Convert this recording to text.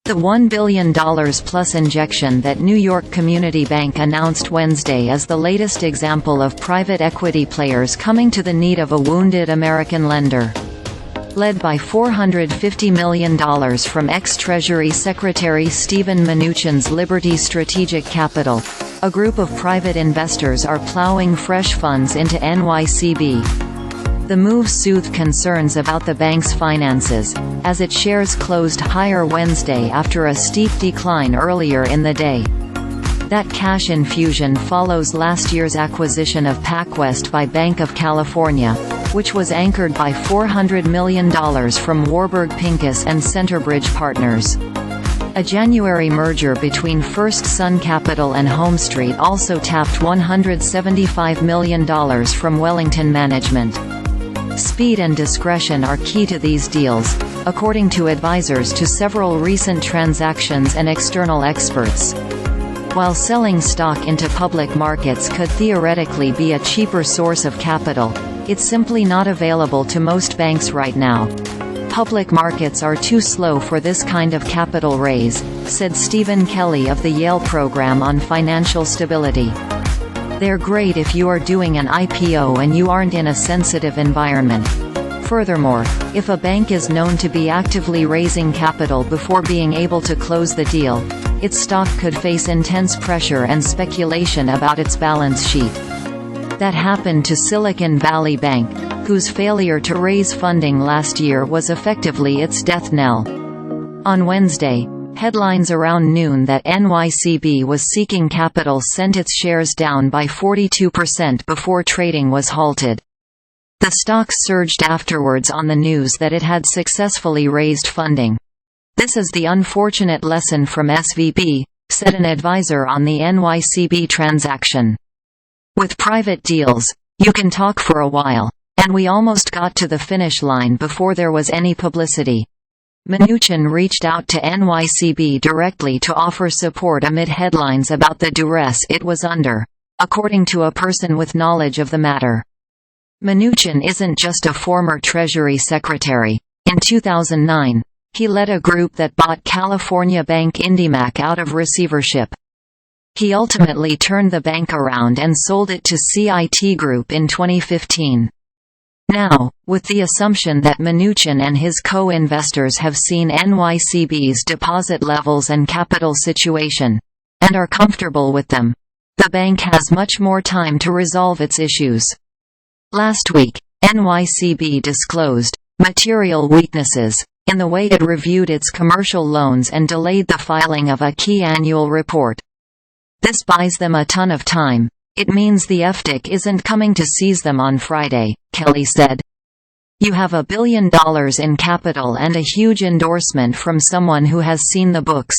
The $1 billion plus injection that New York Community Bank announced Wednesday is the latest example of private equity players coming to the need of a wounded American lender. Led by $450 million from ex-Treasury Secretary Steven Mnuchin's Liberty Strategic Capital, a group of private investors are plowing fresh funds into NYCB. The move soothed concerns about the bank's finances, as its shares closed higher Wednesday after a steep decline earlier in the day. That cash infusion follows last year's acquisition of PacWest by Banc of California, which was anchored by $400 million from Warburg, Pincus and Centerbridge partners. A January merger between FirstSun Capital and HomeStreet also tapped $175 million from Wellington Management. Speed and discretion are key to these deals, according to advisors to several recent transactions and external experts. While selling stock into public markets could theoretically be a cheaper source of capital, it's simply not available to most banks right now. Public markets are too slow for this kind of capital raise, said Stephen Kelly of the Yale Program on Financial Stability. They're great if you are doing an IPO and you aren't in a sensitive environment. Furthermore, if a bank is known to be actively raising capital before being able to close the deal, its stock could face intense pressure and speculation about its balance sheet. That happened to Silicon Valley Bank, whose failure to raise funding last year was effectively its death knell. On Wednesday, headlines around noon that NYCB was seeking capital sent its shares down by 42% before trading was halted. The stock surged afterwards on the news that it had successfully raised funding. "This is the unfortunate lesson from SVB," said an advisor on the NYCB transaction. "With private deals, you can talk for a while, and we almost got to the finish line before there was any publicity." Mnuchin reached out to NYCB directly to offer support amid headlines about the duress it was under, according to a person with knowledge of the matter. Mnuchin isn't just a former Treasury secretary. In 2009, he led a group that bought California bank IndyMac out of receivership. He ultimately turned the bank around and sold it to CIT Group in 2015. Now, with the assumption that Mnuchin and his co-investors have seen NYCB's deposit levels and capital situation, and are comfortable with them, the bank has much more time to resolve its issues. Last week, NYCB disclosed material weaknesses in the way it reviewed its commercial loans and delayed the filing of a key annual report. "This buys them a ton of time. It means the FDIC isn't coming to seize them on Friday," Kelly said. "You have $1 billion in capital and a huge endorsement from someone who has seen the books.